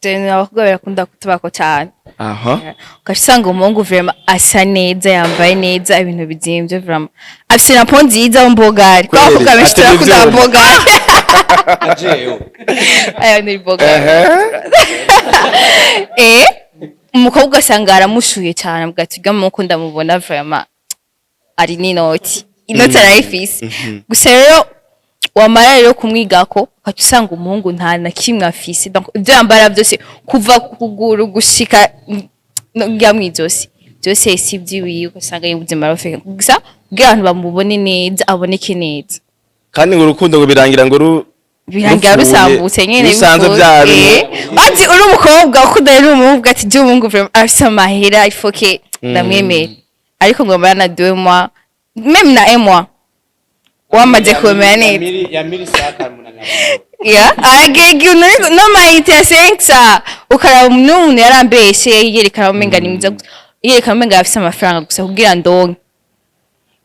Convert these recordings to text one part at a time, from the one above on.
abakobwa barakunda kutubako cyane. Aha. Ukasanga umuhungu vraiment asa neza yambaye neza ibintu bizimvye vraiment. Afise na pon nziza mbogari. Kwa kuvuga benshi turakunda mbogari. Ajeyo. Aya ni mbogari. Umukobwa asanga aramushuye cyane bwatujya mu ko ndamubona vraiment ari n'inoti. Inoti arayifise. Gusa rero wamara rero kumwigako ukacusanga umuhungu nta na kimwe afise donc ibyo yambara byose kuva kuguru gushika ngya mwizosi byose si byiwiye ugasanga y'ubuzima rafika gusa kugira abantu bamubone neza aboneke neza kandi ngo urukundo ngo birangira ngo birangira rusambutse nyene bisanzwe byari ati uri umukobwa ukunda rero umuhungu ati je umuhungu vraiment afise amahera il faut que ndamwemera ariko ngo mbana 2 mois même na 1 mois wamaze kumenya neza ya miri saka munana ya agege no mayite sensa ukara umuntu yarambeshe yerekana umenga ni mwiza yerekana umenga afise amafaranga gusa kugira ndonke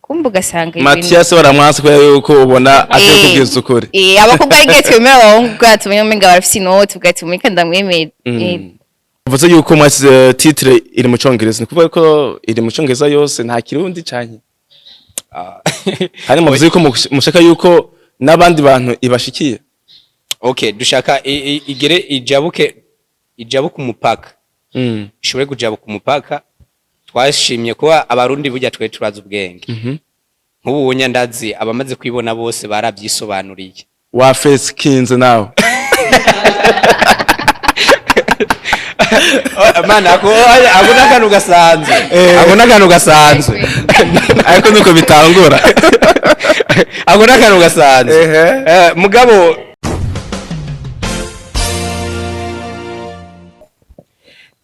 kumva ugasanga Mathias baramwase ko yuko ubona ate kubwiza ukuri abakobwa igetwemera abahungu bwatumenye umenga barafise inoti ugatumye kandi ndamwemera uvuze yuko mwasize titre iri mu Congereza ni kuvuga ko iri mu Congereza yose nta kirundi canke hari muvuze yuko mushaka yuko nabandi bantu ibashikiye okay dushaka igere ijabuke umupaka ishobore kujabuka umupaka twashimye kuba abarundi burya twe turaza ubwenge nk'ubu wonya ndazi abamaze kwibona bose barabyisobanuriye wa face kinze nawe mana abona kanu gasanzwe ariko nuko bitangura abona kanu gasanzwe mugabo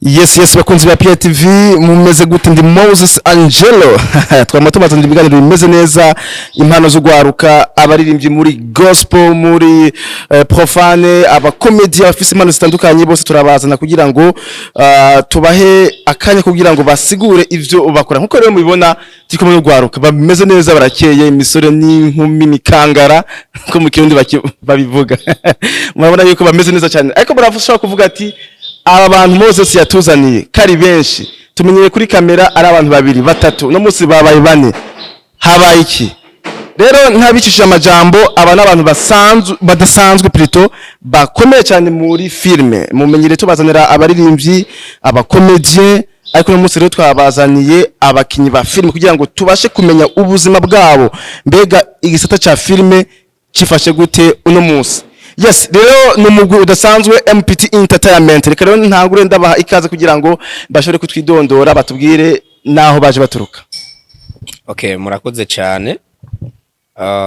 Yes bakunzi ba PTV mumeze gute ndi Moses Angelo twamatomata ndi biganiro bimeze neza impano zo gwaruka abaririmbyi muri gospel muri profane aba comedy afise impano zitandukanye bose turabazana kugira ngo tubahe akanya kugira ngo basigure ivyo bakora nkuko rero mubibona tiko mu gwaruka bameze neza barakeye imisore n'inkumi mikangara ko mu kirundi babivuga murabona yuko bameze neza cyane ariko barafusha kuvuga ati aba bantu Moses yatuzaniye kari benshi tumenyeye kuri kamera ari abantu babiri batatu no munsi babaye bane habaye iki rero ntabicishije amajambo aba n'abantu badasanzwe plutôt bakomeye cyane muri filme mumenyere tubazanira abaririmbyi abakomedien ariko no munsi rero twabazaniye abakinyi ba filme kugira ngo tubashe kumenya ubuzima bwabo mbega igisata ca filme cifashe gute uno munsi. Yes, rero numugwi udasanzwe MPT Entertainment. Reka rero ntangure ndabaha ikaze kugira ngo bashobore kutwidondora batubwire naho baje baturuka. Okay, murakoze cyane.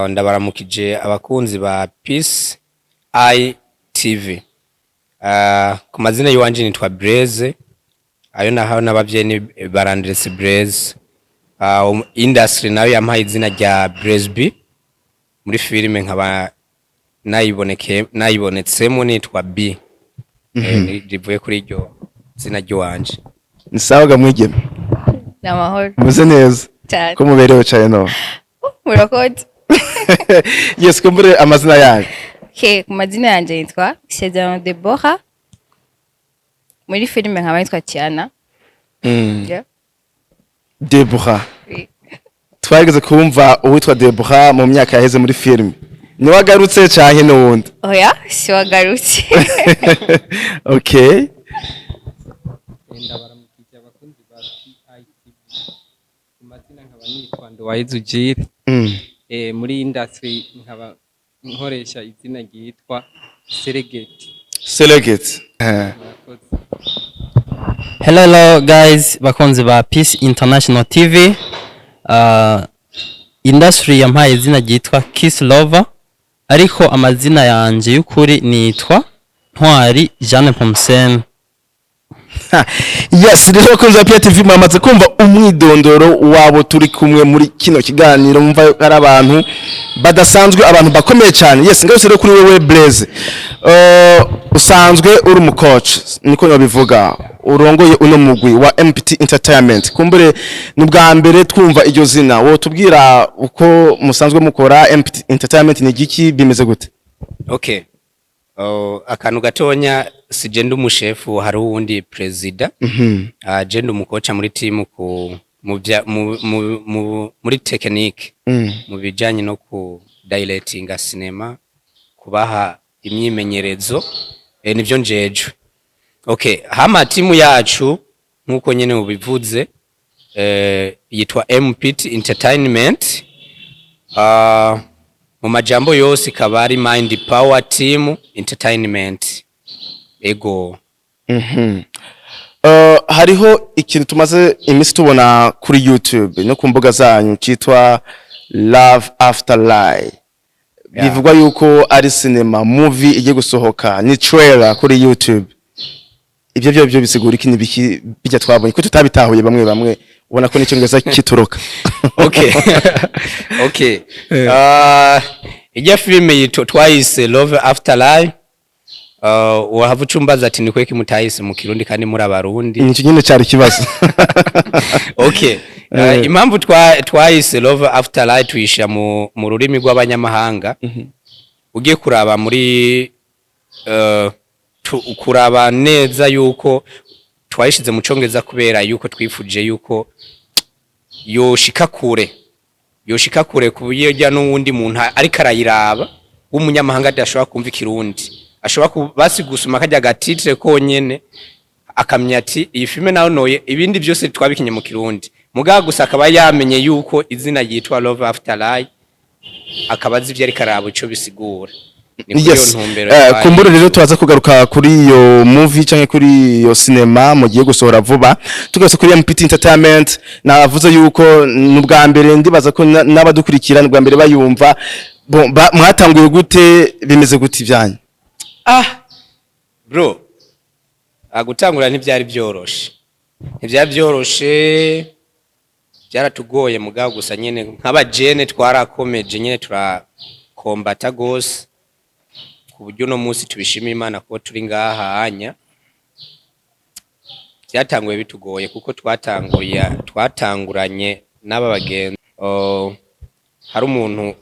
Ndabaramukije abakunzi ba Peace TV. Ku mazina y'uwanje nitwa Blaze. Ayo nahawe n'abavyeyi Barandresi Blaze. Industry nayo yampaye izina rya Blaze B. Muri filime nkaba nayibonetsemo nitwa B rivuye kuri iryo zina ry'uwanje ni sawa mwigeme namahoro muze neza ko muberewe cyane no murakoze yes kumbure amazina yanyu ku mazina yanje nitwa Cedric Deborah muri filime nkaba nitwa Tiana Deborah twageze kumva uwitwa Deborah mu myaka yaheze muri filime ni wagarutse cyane n'uwundi oya si wagarutse okay ndabaramukije abakunzi ba PITV kumazina nkaba nitwa Nduwayizugire muri industry nkaba nkoresha izina ryitwa Selegate Hello guys bakunzi ba Peace International TV industry yampaye izina ryitwa Kiss Lover ariko amazina yanje y'ukuri nitwa Ntwari Jeanne Pomsen. Yes, rero kunza PTV mwamaze kumva umwidondoro wabo turi kumwe muri kino kiganiro mumva ari abantu badasanzwe abantu bakomeye cyane. Yes, ngase rero kuri wewe Blaze usanzwe uri mu coach niko nabivuga urongoye uno mugwi wa MPT Entertainment kumbure nubwa mbere twumva iryo zina wo tubwira uko musanzwe mukora MPT Entertainment ni giki bimeze gute okay akantu gatonya si je ndi umushefu hari uwundi president je ndi umukoca muri team ku muri technique mu bijanye no ku directinga cinema kubaha imyimenyerezo nivyo njejwe. Okay, hama timu yacu nkuko nyene ubivuze yitwa MPT Entertainment. Mu majambo yose kabari Mind Power Team Entertainment. Ego. Hariho ikintu tumaze imisi tubona kuri YouTube no ku mbuga zanyu cyitwa Love After Lie. Bivugwa yuko ari cinema movie igiye gusohoka ni trailer kuri YouTube. Ibyo bisigura iki nibiki bijya twabonye ko tutabitahuye bamwe ubona ko n'icyongereza kitoroka. Okay. Okay. Ijya filime yitwa Twice Love After Lie. Wahava ucumbaza ati nikweki mutahise mu Kirundi kandi muri abarundi. Ni nyine cyari kibazo. Okay. Impamvu Twice Love After Lie tuyishira mu rurimi rw'abanyamahanga. Ugiye kuraba muri kuraba neza yuko twayishize mu Congereza kubera yuko twifuje yuko yoshika kure kubiyojya n'uwundi muntu ariko arayiraba w'umunyamahanga adashobora kumva Kirundi ashobora basi gusoma kajya gatitre konyene akamenya ati iyi filme naho noye ibindi byose twabikinye mu Kirundi mugaga gusa akaba yamenye yuko izina yitwa Love After Lie akabazi ivyo ariko araba ico bisigura. Yes. Kumbura rero tuwaza kugaruka kuri iyo movie canke kuri iyo cinema mu giye gusohora vuba tugase kuri MPT Entertainment navuze yuko n'ubwa mbere ndibaza ko n'abadukurikira n'ubwa mbere bayumva mwatanguye gute bimeze gute ivyanyu? Bro agutangura ntivyari byoroshe byaratugoye mugabo gusa nyene nk'abajene twarakomeje nyene turakombata gose ku buryo no munsi tubishimira Imana ko turi ngaha hanya. Byatanguye bitugoye kuko twatanguranye n'aba bagenzi. Hari umuntu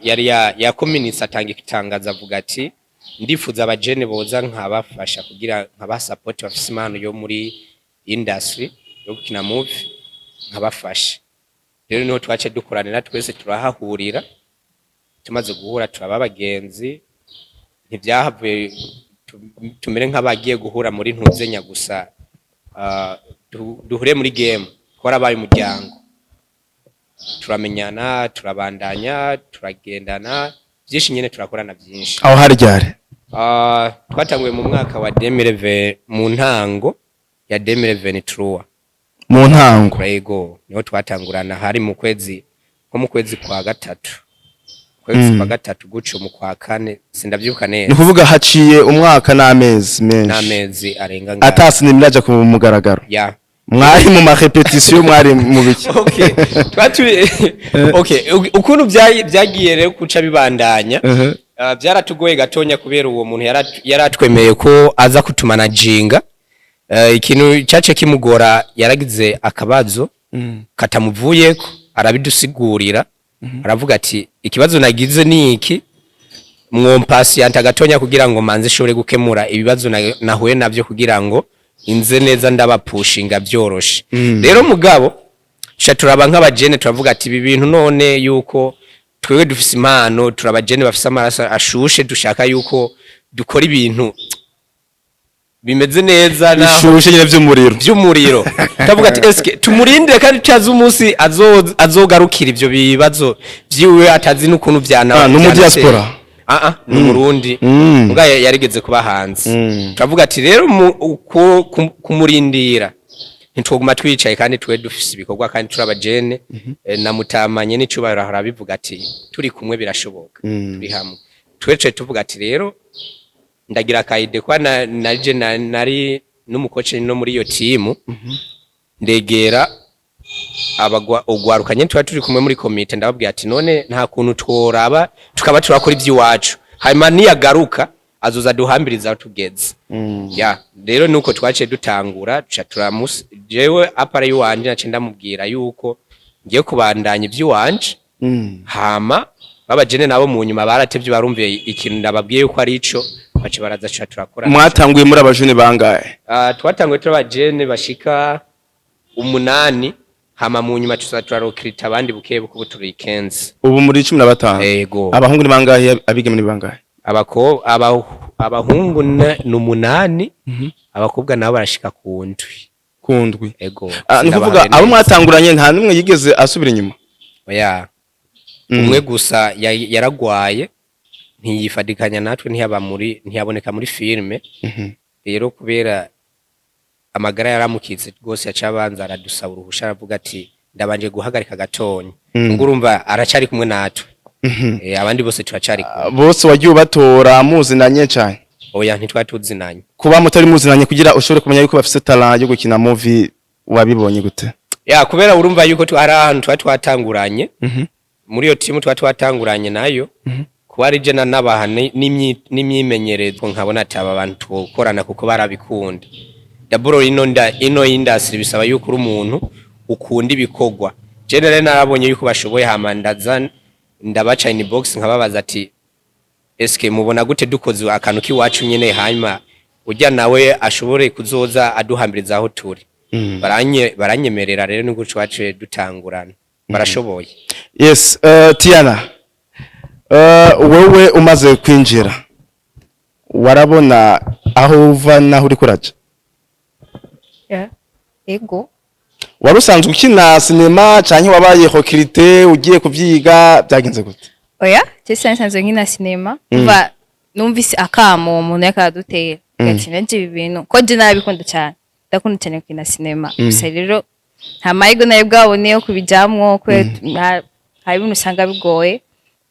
yari yakominitse atanga ikitangaza avuga ati ndifuza abajene boza nkabafasha kugira nkaba support bafise impano yo muri industry yo gukina movie nkabafasha. Rero niho twace dukoranira twese turahahurira tumaze guhura turaba abagenzi ntibyahavuye tumere nk'abagiye guhura muri ntuzenya gusa duhure muri game twarabaye umuryango turamenyana turabandanya turagendana byinshi nyene turakorana byinshi. Aho hari ryari? Twatanguye mu mwaka wa 2020 mu ntango ya 2023 mu ntango. Yego niho twatangurana hari mu kwezi kwa gatatu kwa gatatu guco mu kwa kane sindavyibuka neza. Ni kuvuga haciye umwaka n'amezi menshi. N'amezi arenga ngaho. Atasi nimiraje ku mugaragaro. Ya. Mwari mu repetition mwari mu biki? Okay. Okay, ukuntu byagiye rero kuca bibandanya. Byaratugoye gatonya kubera uwo muntu yaratwemeye ko aza kutumanajinga. Ikintu cyace kimugora yaragize akabazo katamuvuyeko arabidusigurira. Aravuga ati ikibazo nagize ni iki mwompasiyanta gatonya kugira ngo manze shobore gukemura ibibazo nahuye navyo kugira ngo inze neza ndabapushinga byoroshe. Rero mugabo turaba nk'abajene turavuga ati ibi bintu none yuko twebwe dufise impano turabajene bafise amaraso ashushe dushaka yuko dukora ibintu bimeze neza nashushe nyine vy'umuriro tavuga ati eske tumurindire kandi cyaza umunsi azogarukira ivyo bibazo vyiwe atazi n'ukuntu vyana no mu diaspora no Murundi muga yarigeze kuba hanze turavuga ati rero kumurindira ntitwoguma twicaye kandi twe dufise ibikorwa kandi turabajene namutamanye n'icubahiro harabivuga ati turi kumwe birashoboka turi hamwe twece tuvuga ati rero ndagira kaide kwa naje nari n'umukoce no muri iyo team ndegera ogwarukanye turi kumwe muri komite ndababwiye ati none nta kuntu tworaba tukaba turakora iby'iwacu hanyuma niyagaruka azoza duhambiriza tugeze ya rero nuko twaciye dutangura jewe apara yuwanje nace ndamubwira yuko ngiye kubandanya iby'iwanje hama babajene nabo mu nyuma baratevye barumviye ikintu ndababwiye yuko ari ico tukaca baraza cha turakora. Mwatanguye muri abajene bangahe? Twatanguye turi abajene bashika 8 hama mu nyuma turarokrita abandi buke buko turi Kenzi. Ubu muri 15. Yego. Abahungu ni bangahe abigeme ni bangahe? Abahungu ni 8, abakobwa nabo barashika kundwi. Ego. Ni kuvuga abo mwatanguranye nta numwe yigeze asubira inyuma. Oya. Umwe gusa yaragwaye ntiyifadikanya natwe ntiyaboneka muri filme. Rero kubera amagara yaramukitse rwose yacabanza aradusaba uruhusha aravuga ati ndabanje guhagarika gatonyi. Ngurumva aracari kumwe natwe. Abandi bose turacari kumwe. Bose wagiye batora muzinanye cyane. Oya ntitwatuzinanye. Kuba mutari muzinanye kugira ushobore kumenya yuko bafise talent yo gukina movie wabibonye gute? Ya kubera urumva yuko ari ahantu twatanguranye. Muri yo timu twatanguranye nayo. Kuba ari je nabaha n'imyimenyerezo nkabona ati aba bantu twokorana kuko barabikunda. Daburo ino industry bisaba yuko uri umuntu ukunda ibikogwa. Generally narabonye yuko bashoboye hamandaza ndabaca in box nkababaza ati eske mubona gute dukoze akantu kiwacu nyene hanyuma ujya nawe ashobore kuzoza aduhambiriza aho turi. Baranyemerera rero niko cwacu dutangurana. Barashoboye. Yes, Tiana. Wewe umaze kwinjira. Warabona aho uva naho uri kuraje? Ego. Warusanzwe ukina sinema canke wabaye hokirite ugiye kuvyiga byagenze gute? Oya, cyese nsanzwe nkina sinema. Kuva numvise akamo umuntu yakaduteye. Ati nanje ibintu ko je nabikunda cyane. Ndakunda cyane kina sinema. Gusa rero nta mayigo nayo bwabone yo kubijamwo kwe hari ibintu usanga bigoye.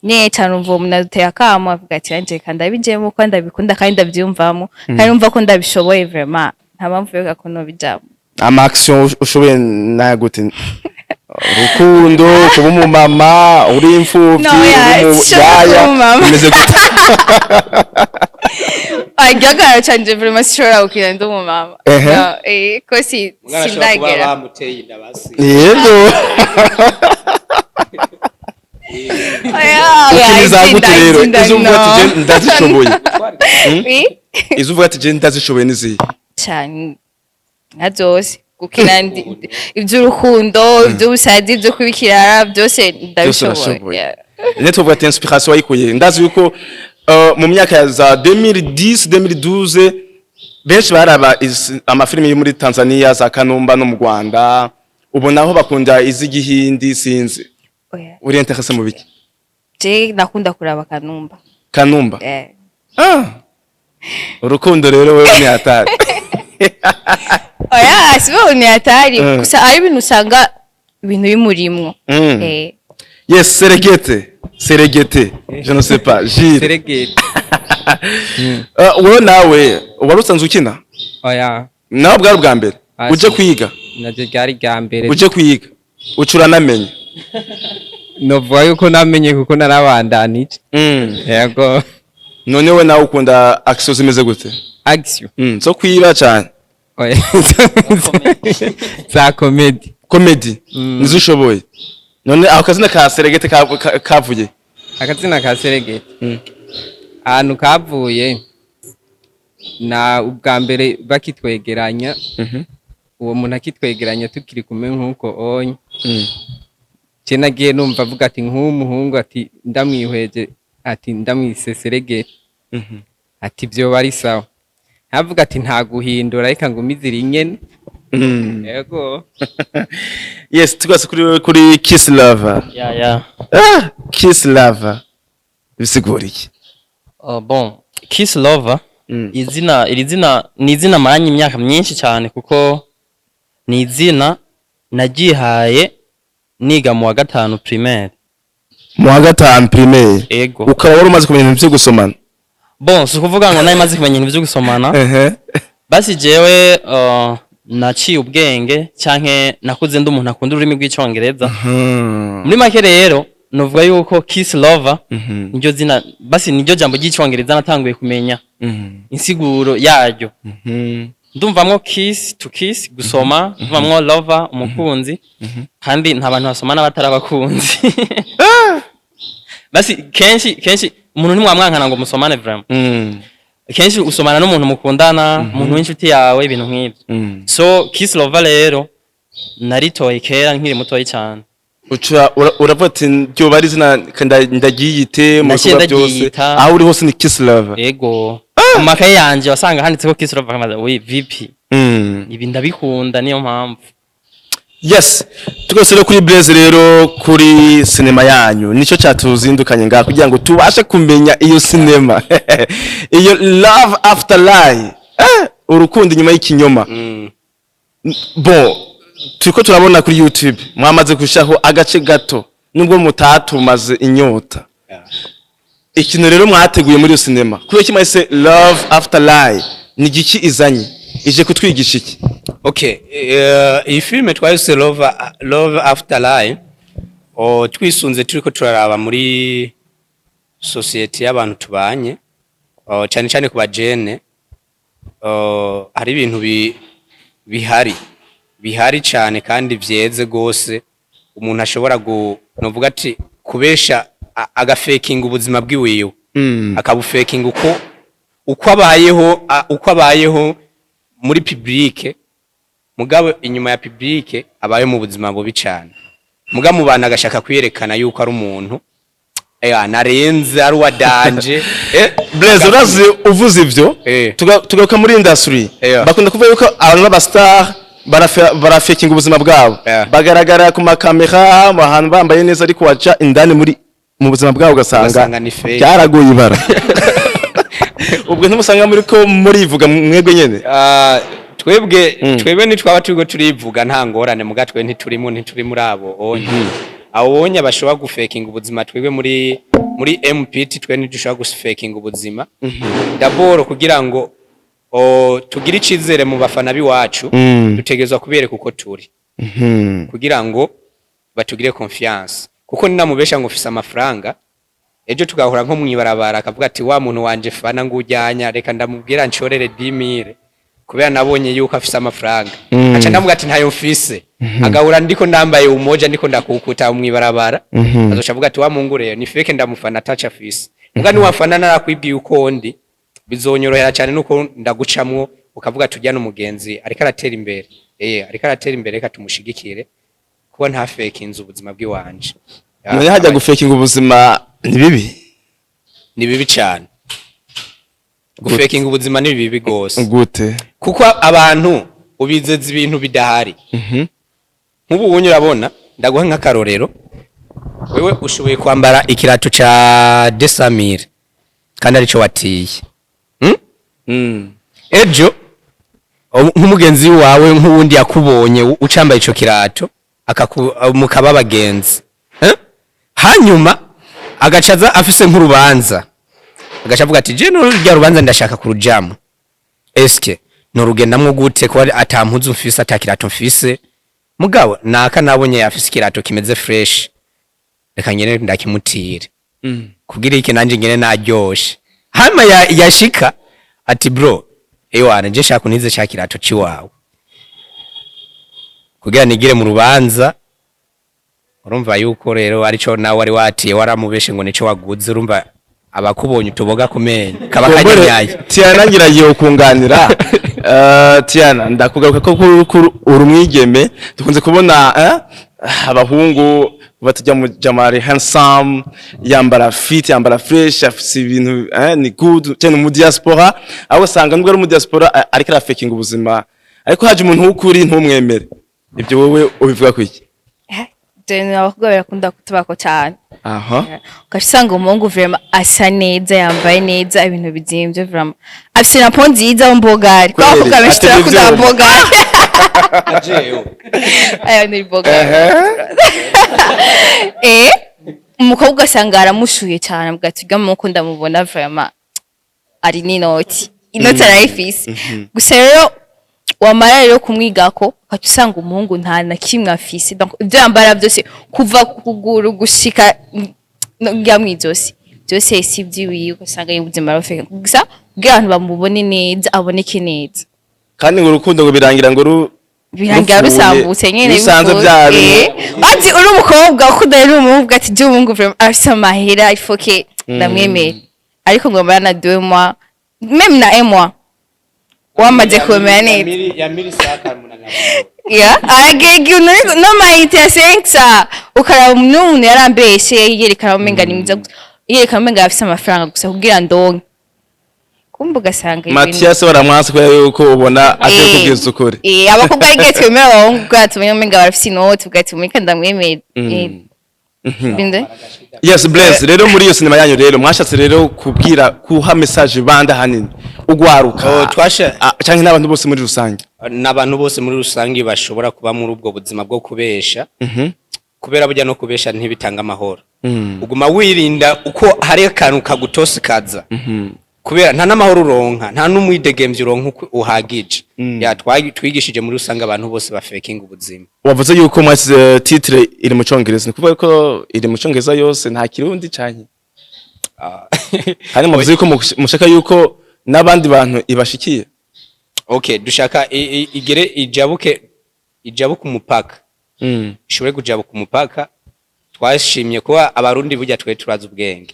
Ne cyane umva umuntu aduteye akamo avuga ati nanje kandi abijemo ko ndabikunda kandi ndabyumvamo. Kandi umva ko ndabishoboye vraiment. Nta mpamvu yo gakono bijamwo. Ama action ushoboye na gute? Rukundo kuba umumama uri imfuvyi yaya umeze gute? Agagara canje vraiment sishobora gukina ndi umumama. Ko sindagera. Bamuteye inda basi. Yego. Ukiniza gute rero? Izuvuga ati je ndazishoboye. Izuvuga ati je ndazishoboye nizi. Cyane nazose gukina iby'urukundo iby'ubusazi ibyo kubikirara byose ndabishoboye. Tuvuga ati inspiration wayikuye ndazi yuko mu myaka za 2010 2012 benshi baraba amafilimi yo muri Tanzania za Kanumba no mu Rwanda ubona aho bakunda izigihindi sinzi. Uri intéressé mu biki? Je nakunda kuraba Kanumba. Urukundo rero wewe ni hatari. Oya, sibo ni hatari. Gusa ari ibintu usanga ibintu bimurimwo. Yes, Seregete. Je ne sais pas. Seregete. Wewe nawe warusanzwe ukina? Oya. Nawe bwari bwa mbere. Uje kwiga? Naje byari bwa mbere. Uje kwiga? Ucura namenye. Novuga yuko namenye kuko narabandanije. Yego. None we nawe ukunda action zimeze gute? Action. So kwiba cyane. Oya. Za comedy. Nizushoboye. None aho kazina ka Seregete kavuye. Akazina ka Seregete. Ahantu kavuye na ubwa mbere bakitwegeranya. Uwo muntu akitwegeranya tukiri kumwe nkuko onye. Je nagiye numva avuga ati nk'umuhungu ati ndamwihweje ati ndamwise Seregete. Ati byo bari sawa. Havuga ati nta guhindura reka ngumizira inyene. Yego. Yes, twase kuri Kiss Lover. Kiss Lover. Bisigura iki? Bon, Kiss Lover iri zina ni izina maranye imyaka myinshi cyane kuko ni izina nagihaye niga mu wa 5 primaire. Mu wa 5 primaire. Ego. Ukaba wari umaze kumenya ibintu byo gusomana. Bon, si kuvuga ngo nayo maze kumenya ibintu byo gusomana. Basi jewe naciye ubwenge cyanke nakuze ndi umuntu akunda ururimi rw'icyongereza. Muri make rero novuga yuko Kiss Lover niryo zina basi niryo jambo ry'icyongereza natanguye kumenya insiguro yaryo. Ndumvamwo kiss to kiss gusoma, ndumvamwo lover umukunzi kandi nta bantu basomana batarabakunzi. Basi kenshi umuntu ntimwamwankana ngo musomane vraiment. kenshi usomana n'umuntu mukundana umuntu w'inshuti yawe ibintu nk'ibyo so kiss lover rero naritoye kera nkiri mutoyi cyane uravuga ati byo bari zina ndagiyite mu bikorwa byose aho uri hose ni kiss lover yego amakaye yanje wasanga handitseho kiss lover kamaze we VP ibi ndabikunda niyo mpamvu. Yes, twese rero kuri Blaze rero kuri cinema yanyu nico cyatuzindukanye ngaho kugira ngo tubashe kumenya iyo cinema iyo Love After Lie urukundo inyuma y'ikinyoma. Bon turiko turabona kuri YouTube mwamaze gushaho agace gato nubwo mutatumaze inyota. Ikintu rero mwateguye muri iyo cinema kuri kimase Love After Lie ni giki izanye ije kutwigisha iki? Okay, iyi filme twayise Love After Lie twisunze turiko turaraba muri society y'abantu tubanye cyane cyane ku bajene hari ibintu bihari cyane kandi vyeze gose umuntu ashobora novuga ati kubesha agafaking ubuzima bwiwiwe akabufaking uko abayeho muri public mugabo inyuma ya public abaye mu buzima bubi cyane mugabo mubana agashaka kwiyerekana yuko ari umuntu narenze ari wadanje Blaze urazi uvuze ivyo tugaruka muri industry bakunda kuvuga yuko abantu b'abastar barafaking ubuzima bwabo bagaragara ku makamera mu hantu bambaye neza ariko waca indani mu buzima bwabo ugasanga byaragoye ibara ubwo ntumusanga muri ko murivuga mwebwe nyene twebwe nitwaba turiko turivuga nta ngorane muga twe ntituri muri abo onye bashobora gufaking ubuzima twebwe muri MPT twe ntidushobora gufaking ubuzima d'abord kugira ngo tugire icizere mu bafana biwacu dutegezwa kubereka uko turi kugira ngo batugire confiance kuko ninamubesha ngo ufise amafaranga ejo tugahura nko mwibarabara akavuga ati wa muntu wanje fana ngujyanya reka ndamubwira nshorere 10,000 kubera nabonye yuko afise amafaranga aca ndavuga ati ntayo mfise agahura ndiko ndambaye umoja ndiko ndakukuta mwibarabara azoca avuga ati wa mungu rero ni fake ndamufana touch afise muga ni wafana narakwibwiye uko ndi bizonyorohera cyane nuko ndagucamwo ukavuga tujya n'umugenzi ariko aratera imbere ariko aratera imbere reka tumushigikire kuko nta fake inzu ubuzima bw'iwanje none hajya gufaking ubuzima ni bibi cyane gufaking ubuzima ni bibi gose gute kuko abantu ubizeza ibintu bidahari nk'ubu unyu urabona ndaguha nk'akarorero wewe ushoboye kwambara ikirato ca 200,000 kandi arico watiye ejo nk'umugenzi wawe nk'uwundi yakubonye ucambaye ico kirato mukaba abagenzi hanyuma agacaza afise nk'urubanza agacavuga ati je n'urya rubanza ndashaka kurujamo eske norugendamwo gute ko atampuzu mfise atakirato mfise mugabo naka nabonye yafise ikirato kimeze fresh reka nyene ndakimutire kugira iki nanje ngene naryoshe hama yashika ati bro ewana nje shaka unize cya kirato ciwawe kugira nigire mu rubanza urumva yuko rero arico nawe wari watiye waramubeshe ngo nico waguze urumva abakubonye utuboga kumenya kaba kanyaye Tiana ngira yo kunganira Tiana ndakugaruka ko urumwigeme dukunze kubona abahungu batujya mu jamari handsome yambara fit yambara fresh afise ibintu ni good cyane mu diaspora aho sanga nubwo ari mu diaspora ariko arafaking ubuzima ariko haje umuntu w'ukuri ntumwemere ibyo wowe ubivuga kwiki Deni abakobwa barakunda kutubako cyane ukasanga umuhungu vraiment asa neza yambaye neza ibintu bizimvye vraiment afise na po nziza w'mbogari kwa abakobwa benshi turakunda mbogari ayo ni mbogari umukobwa asanga aramushuye cyane bwatuga muko ndamubona vraiment ari ninoti arayifise gusa rero wamara rero kumwigako ukatusanga umuhungu nta na kimwe afise donc ibyo yambara byose kuva kuguru gushika ngamwizosi byose sibyiwiye ugasanga y'ubuzima rafeka gusa bw'abantu bamubone neza aboneke neza kandi ngo urukundo ngo birangira ngo birangira rusambutse nyene bisanze byabe ati uri umukobwa ukunda rero umuhungu ati je umuhungu vraiment afise amahera ifoke ndamwemera ariko ngo bana 2 mois même na emwa wamaze kumenya neza ya miri saka munana ya agege no mayite ya 5 ukara n'umuntu yarambeshe yerekana umenga ni mwiza yerekana umenga afise amafaranga gusa kugira ndonke kumva ugasanga Mathias baramwase ko yuko ubona agiye kubwiza ukuri abakobwa ari gete bemera abahungu ko tumenya umenga barafise inoti ugatumika ndamwemeye binde yes Blaze rero muri iyo sinema yanyu rero mwashatse rero kubwira kuha message banda hanini ugwaruka cyangwa n'abantu bose muri rusange n'abantu bose muri rusange bashobora kuba muri ubwo buzima bwo kubesha kubera burya no kubesha ntibitanga amahoro uguma wirinda uko hari akantu kagutosikaza kubera nta n'amahoro uronka nta n'umwidegemvye uronka uhagije ya twigishije muri rusange abantu bose ba faking ubuzima wavuze yuko mwasize titre iri mu Congereza nikuvuga ko iri mu Congereza yose nta kirundi canke hari mu ko mushaka yuko n'abandi bantu ibashikiye okay dushaka igere ijabuke umupaka ishobore kujabuka umupaka twashimye kuba abarundi burya twe turaza ubwenge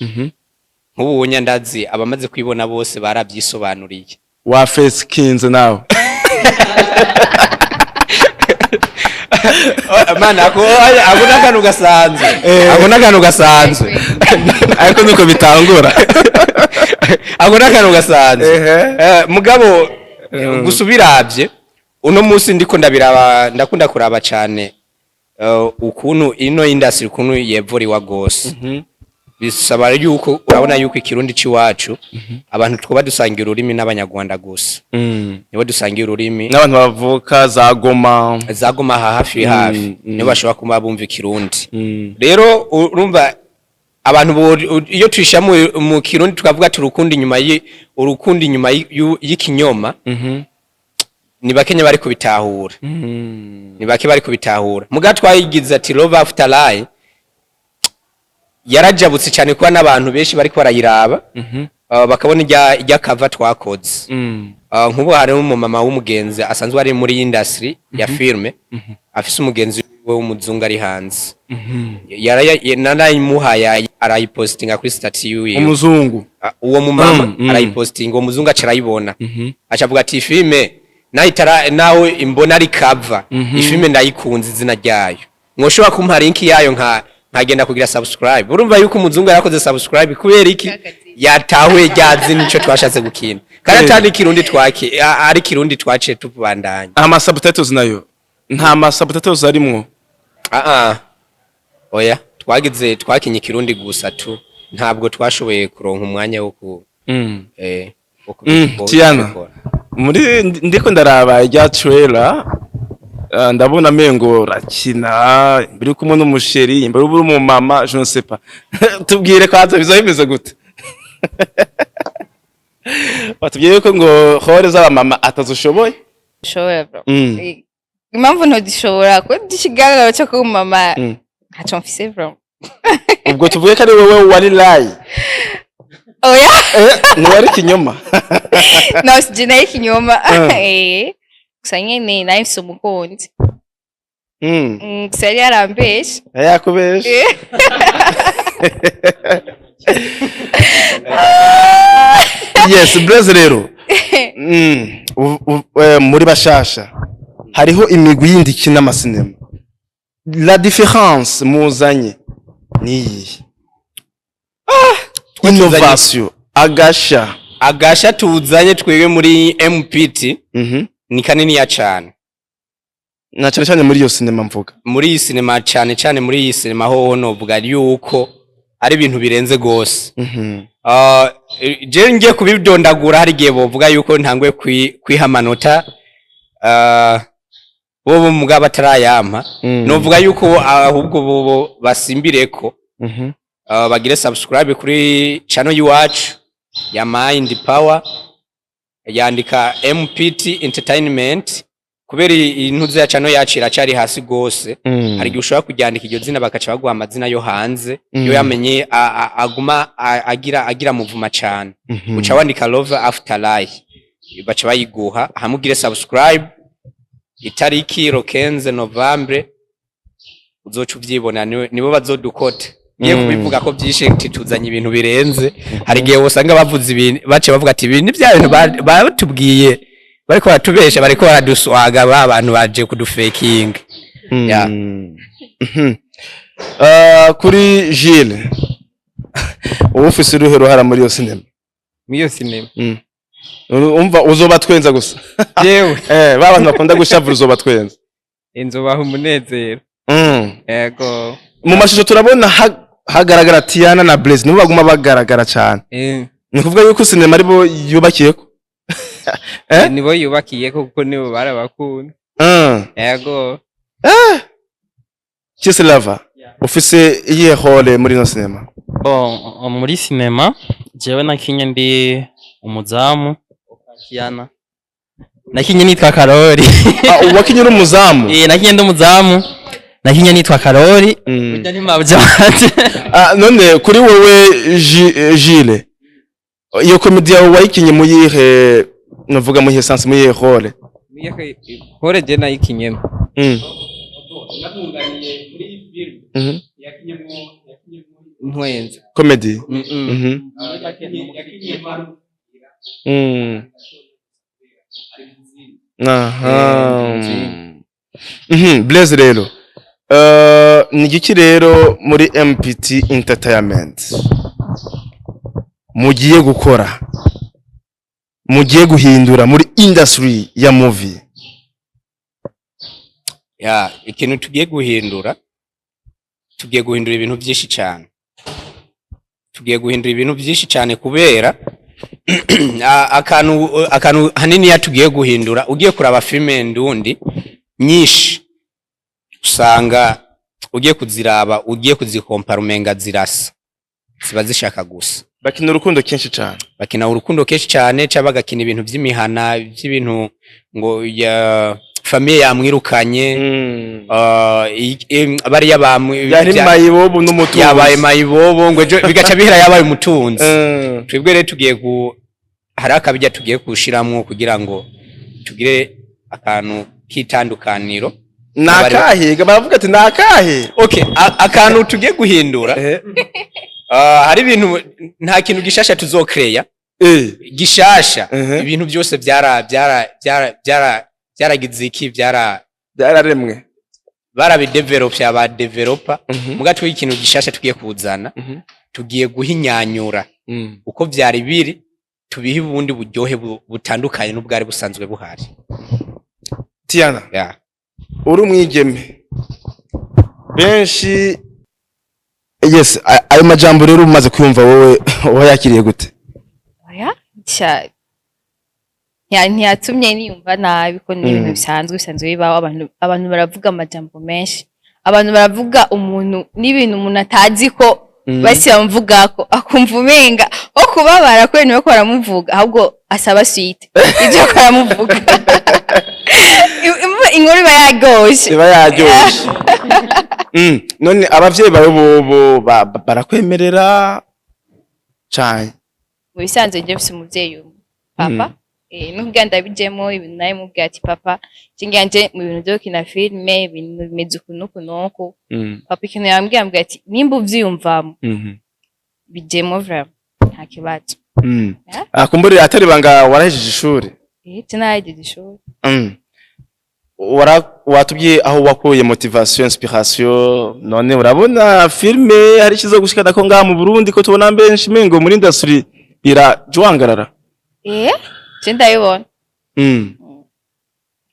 nk'ubu nyandazi abamaze kwibona bose barabyisobanuriye wa face kinze nawe mana abona akantu gasanzwe ariko nuko bitangura abona akantu gasanzwe mugabo gusubiravye uno munsi ndiko ndakunda kuraba cyane ukuntu ino industry ukuntu yevuriwa gose bisaba yuko urabona yuko ikirundi ciwacu abantu twoba dusangira ururimi n'abanyarwanda gusa nibo dusangira ururimi n'abantu bavuka zagoma hafi nibo bashobora kuba bumva ikirundi rero urumva abantu iyo tuisha mu kirundi tukavuga turukundi inyuma y'ikinyoma ni bakenya bari kubitahura muga twayigize ati love after lie yarajabutse cyane kuba n'abantu benshi bari barayiraba bakabona ijya cover twakoze nk'ubu hari umumama w'umugenzi asanzwe ari muri industry ya filme afise umugenzi we w'umuzungu ari hanze narayimuhaya arayipostinga kuri status yiwe umuzungu uwo mumama arayipostinga uwo muzungu acarayibona acavuga ati filme nawe imbona ari cover ifilme ndayikunze izina ryayo mwoshobora kumpa link yayo nkagenda kugira subscribe urumva yuko umuzungu yarakoze subscribe kubera iki yatahuye ryazi nico twashatse gukina kandi atari kirundi ari kirundi twaciye tubandanya ama subtitles nayo nta ma subtitles arimwo oya twakinye kirundi gusa tu ntabwo twashoboye kuronka umwanya wo ku Tiana muri ndiko ndaraba rya trailer ndabona mengo rakina biri kumwe n'umusheri imbere uri mu mama je ne sais pas tubwire kwaza bizabimeze gute batubwiye ko ngo hore za mama atazushoboye shoboye bro impamvu ntodishobora ko dishigarara cyo ko mama ntaco mfise bro ubwo tuvuye ko ari wowe wari lie oya ni wari kinyoma no sijina ikinyoma gusa nyene nahise umukunzi sari yarambeshe yakubeshe yes Blaze rero muri bashasha hariho imigwi yindi kina amasinema la différence muzanye ni innovation agasha tuzanye twebwe muri MPT ni kanini ya cyane na cyane muri iyo sinema mvuga muri iyi sinema cyane muri iyi sinema ho novuga yuko ari ibintu birenze gose je ngiye kubidondagura hari giye bovuga yuko ntangwe kwihamanota bobo mugaba batarayampa novuga yuko ahubwo bobo basimbireko bagire subscribe kuri channel yiwacu ya Mind Power yandika MPT Entertainment kubera intuze ya channel yacu iracari hasi gose hari giushobora kujyandika iryo zina bakaca baguha amazina yo hanze yo yamenye aguma agira muvuma cyane uca wandika love after life baca bayiguha hamugire subscribe itariki 15 Novembre uzoca uvyibona nibo bazodukota Ngiye kubivuga ko byishe tituzanye ibintu birenze. Hari gihe usanga bavuze ibintu bace bavuga ati ibintu bya bintu batubwiye bariko baratubesha bariko baraduswaga abantu baje kudufaking. Yeah. Kuri Gilles ufise uruhe ruhara muri yo sinema? Miyo sinema. Umva uzobatwenza gusa. Yewe. Babantu bakunda gushavura uzobatwenza. Inzobaha umunezero. Yego. Mu mashusho turabona hagaragara Tiana na Blaze nibo baguma bagaragara cyane. Ni kuvuga yuko sinema aribo yubakiyeko. Nibo yubakiyeko kuko nibo barabakunda. Yego. Kise lava. Ufise iyihe role muri no sinema? Muri sinema jewe nakinye ndi umuzamu Tiana. Nakinye nitwa Karori. Wakinye uri umuzamu? Nakinye ndi umuzamu. Nakinye nitwa Karori. Burya ni mabjanje. None kuri wowe Gilles. Iyo comedy yawe wayikinye mu yihe novuga mu yihe sense mu yihe role? Hore je nayikinyemo. Natunganiye muri Ivyari. Yakinyemo Ntwenze. Comedy. Blaze rero. Ni giki rero muri MPT Entertainment mugiye gukora mugiye guhindura muri industry ya movie? Ikintu tugiye guhindura ibintu byinshi cyane. Tugiye guhindura ibintu byinshi cyane kubera akantu hanini yatugiye guhindura. Ugiye kuraba filme Ndundi nyinshi usanga ugiye kuziraba ugiye kuzikompara umenga zirasa ziba zishaka gusa. Bakina urukundo kenshi cyane. Bakina urukundo kenshi cyane cyabagakina ibintu by'imihana by'ibintu ngo ya famille yamwirukanye bari yari mayibobo n'umutunzi yabaye mayibobo ngo bigaca bihira yabaye umutunzi. Twebwe rero tugiye hari akabijya tugiye kushiramwo kugira ngo tugire akantu kitandukaniro. Nakahe baravuga ati nakahe. Okay, akantu tugiye guhindura. Hari ibintu nta kintu gishasha tuzokreya. Gishasha ibintu byose byaragize iki byararemwe barabidevelop aba developer. Mugatwe ikintu gishasha tugiye kuzana tugiye guhinyanyura uko byari biri tubihe ubundi buryohe butandukanye n'ubwari busanzwe buhari. Tiana uri umwigeme benshi ayo majambo rero umaze kwumva wowe wayakiriye gute? Ntiyatumye niyumva nabi ko ni ibintu bisanzwe bibaho. Abantu baravuga amajambo menshi, abantu baravuga umuntu n'ibintu umuntu atazi ko basi bamvuga ko akumva umenga ko kubabara ko niwe ko baramuvuga ahubwo asaba suite ibyo ko baramuvuga. Inkuru iba yaryoshe. None abavyeyi bawe bo barakwemerera cyane? Mu bisanzwe nje bise umuvyeyi papa n'ubwo ndabijemo ibintu naye mubwiye ati papa cyanganje mu bintu byo kina filme ibintu bimeze kunuko papa ikintu yambwiye ati nimba uvyiyumvamo bijemo vraiment nta kibazo. Kumbure atari banga warahejeje ishuri? Tinahejeje ishuri. Watubwiye aho wakuye motivation inspiration. None urabona filme hari kizo gushikana ko ngaha mu Burundi ko tubona benshi mengo muri industry irajwangarara? Je ndayibona.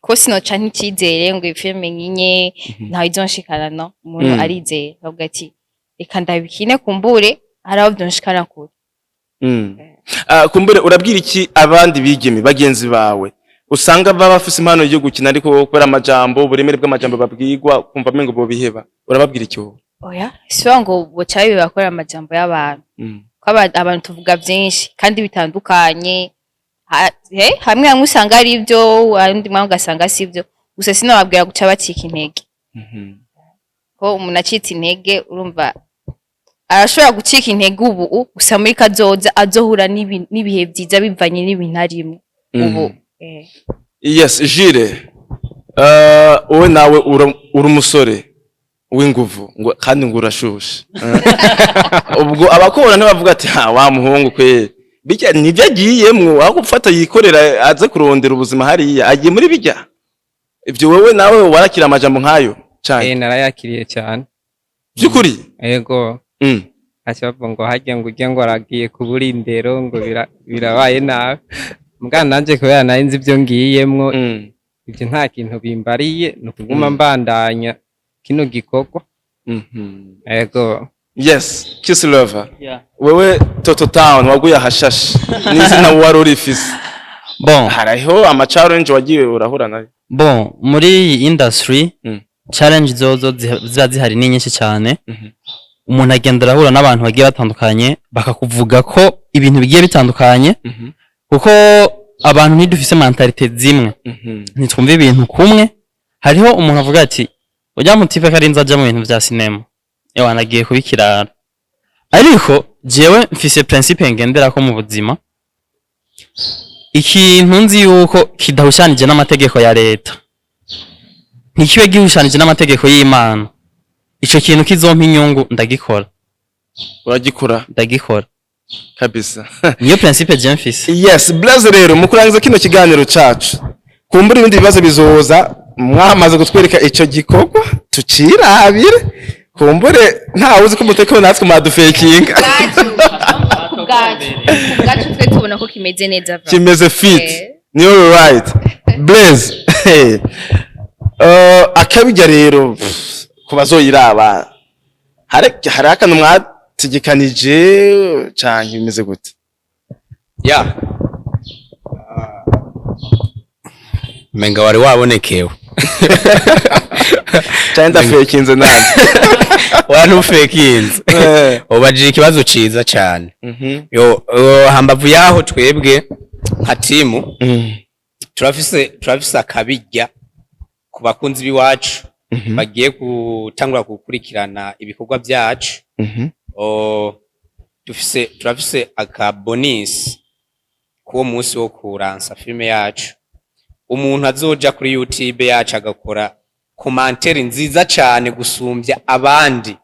Ko sinoca ntikizere ngo ifilme nyinye ntaho izonshikana no umuntu arizeye avuga ati reka ndabikine kumbure haraho byonshikana kure. Kumbure urabwira iki abandi bigeme bagenzi bawe usanga baba bafise impano yo gukina ariko kubera amajambo uburemere bw'amajambo babwirwa kumva mengo bo biheba, urababwira iki wowe? Siwa ngo bocaye bakora amajambo y'abantu. Ko abantu tuvuga byinshi kandi bitandukanye. Hamwe hamwe usanga ari ibyo andi mwa ugasanga si ibyo. Gusa sinababwira guca bacika intege. Ko umuntu acitse intege urumva arashobora gucika intege ubu gusa muri kazoza azohura n'ibihe byiza bivanye n'ibintu arimo ubu. Yes, Gilles. Wowe nawe uri umusore w'inguvu ngo kandi ngo urashushe ubwo abakobona ntibavuga ati ha wa muhungu kwe bijya nibyo agiyemwo aho gufata yikorera aze kurondera ubuzima hariya agiye muri bijya ibyo wewe nawe warakira amajambo nkayo cyane narayakiriye cyane byukuri yego acyava ngo hajya ngo ujya ngo aragiye kubura indero ngo birabaye nabi mbwa nanje kubera nari nzi ibyo ngiyemwo ibyo nta kintu bimbariye no kuguma mbandanya kino gikorwa yego yes kiss lover Yeah. wewe Toto Town waguye ahashashe n'izina wari urifise Bon, hariho ama challenge wagiye urahura nayo muri iyi industry challenge zozo ziba zihari ni nyinshi cyane. Umuntu agenda arahura n'abantu bagiye batandukanye bakakuvuga ko ibintu bigiye bitandukanye kuko abantu ntidufise mentalite zimwe ntitwumva ibintu kumwe. Hariho umuntu avuga ati ujya mutipe karinza aja mu bintu vya cinema yewe anagiye kubikirara, ariko jewe mfise principe ngendera ko mu buzima ikintu nzi yuko kidahushanije n'amategeko ya leta ntikibe gihushanije n'amategeko y'Imana, ico kintu kizompa inyungu ndagikora. uragikora Ndagikora kabisa niyo principe je mfise. yes blaze rero mukurangiza kino kiganiro cacu kumbura ibindi bibazo bizoza mwamaze gutwereka ico gikorwa tucirabire kumbure nta uzi ko mutekano natwe madufekinga ubwacu twe tubona ko kimeze neza kimeze fit niyo right blaze akabijya rero kubazoyiraba hari akantu mwatigikanije canke bimeze gute ya menga wari wabonekewe cyane ndafekinze nawe wari ufekinze ubajije ikibazo ciza cyane yo hambavu yaho twebwe nka timu turafise akabijya ku bakunzi biwacu bagiye gutangura gukurikirana ibikorwa byacu turafise aka bonus kuwo munsi wo kuransa filme yacu. Umuntu azoja kuri YouTube yacu agakora commentaire nziza cyane gusumbya abandi.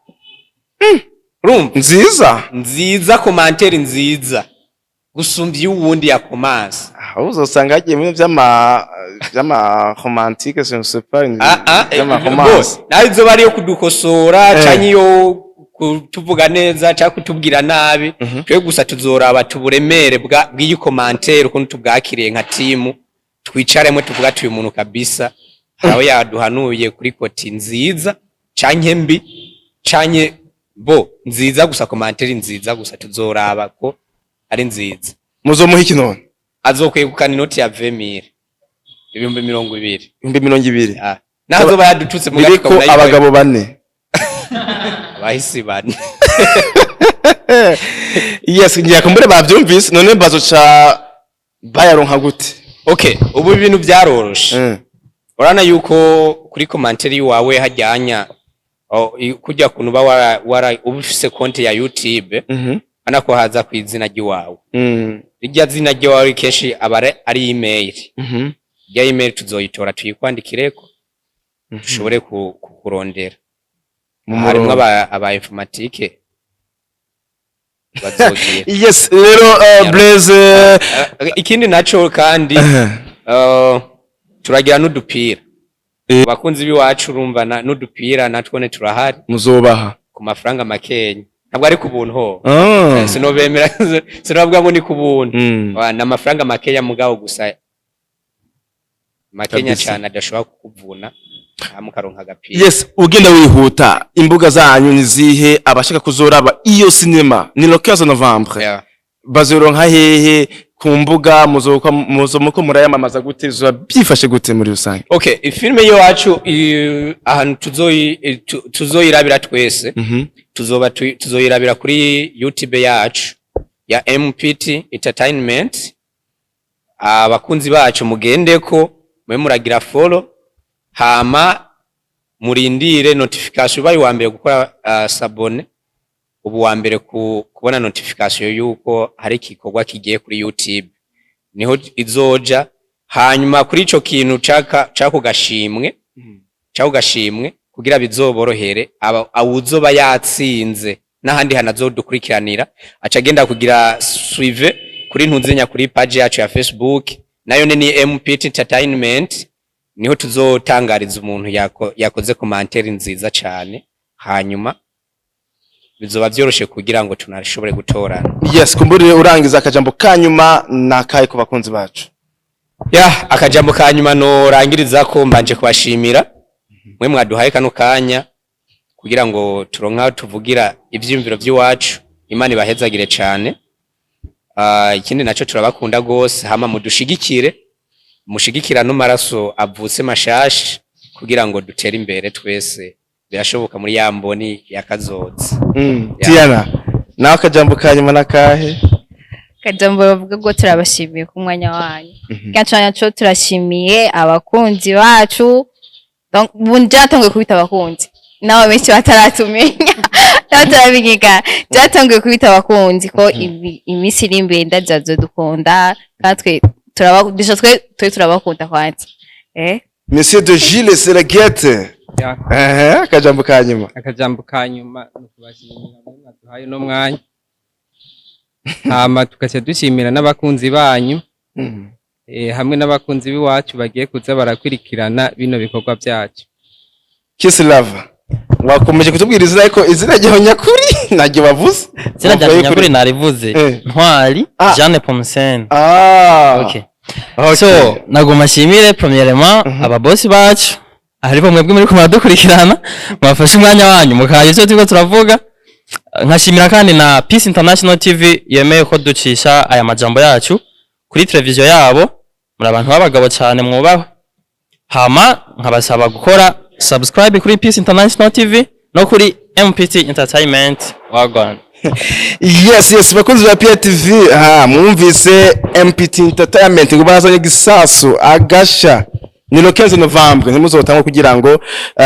Urumva nziza commentaire nziza gusumbya uwundi ya commence. aho uzosanga hagiye mu vyama romantique je ne sais pas vyama romance nayo izo bari yo kudukosora canyi yo kutuvuga neza cyangwa kutubwira nabi twe gusa tuzoraba tuburemere bw'iyo commentaire ukuntu tubwakiriye nka timu twicaremo tuvuga tuyu muntu kabisa haraho yaduhanuye kuri koti nziza canke mbi canke bo nziza gusa commentaire nziza gusa tuzoraba ko ari nziza. muzomuha iki none azokwegukana inoti ya 20,000 ibihumbi 20. 2020 nazo bayadututse mu gato ko abagabo bane bahisi bane yes ngiye kumbure bavyumvise none bazoca bayaronka gute. Okay, ubu ibintu byaroroshe urana yuko kuri commentaire yawe hajyanya kujya kunuba wara ubufise konti ya YouTube anako haza ku izina ry'iwawe rijya zina ry'iwawe keshi abare ari email ya email tuzoyitora tuyikwandikireko dushobore kukurondera harimo aba informatique bazogiye. Yes rero Blaze ikindi naco kandi turagira n'udupira bakunzi biwacu urumva n'udupira natwone turahari muzobaha ku mafaranga makenya ntabwo ari ku buntu ho sinobemera sinavuga ngo ni ku buntu na mafaranga makenya mugabo gusa makenya cyane adashobora kukuvuna mukaronka agapira. Yes ugenda wihuta imbuga zanyu nizihe abashaka kuzoraba iyo cinema ni le 15 novembre bazoronka hehe ku mbuga muzomuko murayamamaza gute zo byifashe gute muri rusange. Okay ifilme yo wacu ahantu tuzoyirabira twese tuzoyirabira kuri YouTube yacu ya MPT Entertainment. Abakunzi bacu mugendeko mwe muragira follow hama murindire notification bayi wa mbere gukora sabone ubu wa mbere kubona notification yuko hari ikikorwa kigiye kuri YouTube niho izoja hanyuma kuri ico kintu cako gashimwe kugira bizoborohere awuzoba yatsinze n'ahandi hanazodukurikiranira aca agenda kugira suive kuri ntunzinya kuri page yacu ya Facebook nayo ni MPT Entertainment niho tuzotangariza umuntu yakoze commentaire nziza cyane hanyuma bizoba byoroshe kugira ngo tunashobore gutorana. Yes, kumburire urangiza akajambo kanyuma nakaye ku bakunzi bacu. Akajambo kanyuma no rangiriza ko mbanje kubashimira mwe mwaduhaye kano kanya kugira ngo turonka tuvugira ivyimviro by'iwacu Imana ibahezagire cyane. Ikindi naco turabakunda gose hama mudushigikire mushigikira no maraso avutse mashashi kugira ngo dutere imbere twese birashoboka muri yamboni yakazoza. Tiana nawe akajambo kanyuma nakahe? Kajambo bavuga ngo turabashimiye ku mwanya wanyu. Gacanya cyo turashimiye abakunzi bacu. Donc bunjatangiye kubita abakunzi. Nawe benshi bataratumenya. Batarabigiga. Byatangiye kubita abakunzi ko imisi iri imbere ndazazo dukunda katwe turabakunda kwanza. Monsieur de Gilles Seragete. Akajambo kanyuma. Akajambo kanyuma nukubashimira mwaduhaye no mwanya. Hama tukace dushimira n'abakunzi banyu. Hamwe n'abakunzi biwacu bagiye kuza barakwirikirana bino bikorwa byacu. Kiss Love. Wakomeje kutubwira izina ariko izina ryaho nyakuri najye bavuze. Izina ryaho nyakuri narivuze. Ntwari Jeanne Pomsen. Okay. So nagoma shimire premièrement aba boss bacu aribo mwebwe muri kumaradukurikirana mwafashe umwanya wanyu mukaye icyo turiko turavuga. Nkashimira kandi na Peace International TV yemeye ko ducisha aya majambo yacu kuri televiziyo yabo muri abantu b'abagabo cyane mwubaho. Hama nkabasaba gukora subscribe kuri Peace International TV no kuri MPT Entertainment wagwan. Yes bakunzi ba PTV mwumvise MPT Entertainment ngo bazanye gisasu agasha ni le 15 Novembre nimuzotanga kugira ngo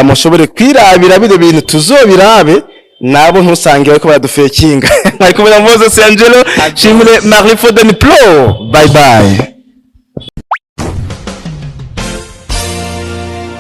mushobore kwirabira bide bintu tuzobirabe nabo ntusange bariko baradufekinga. Ariko Moses Angelo, Chimile Marie Foden Pro. Bye bye.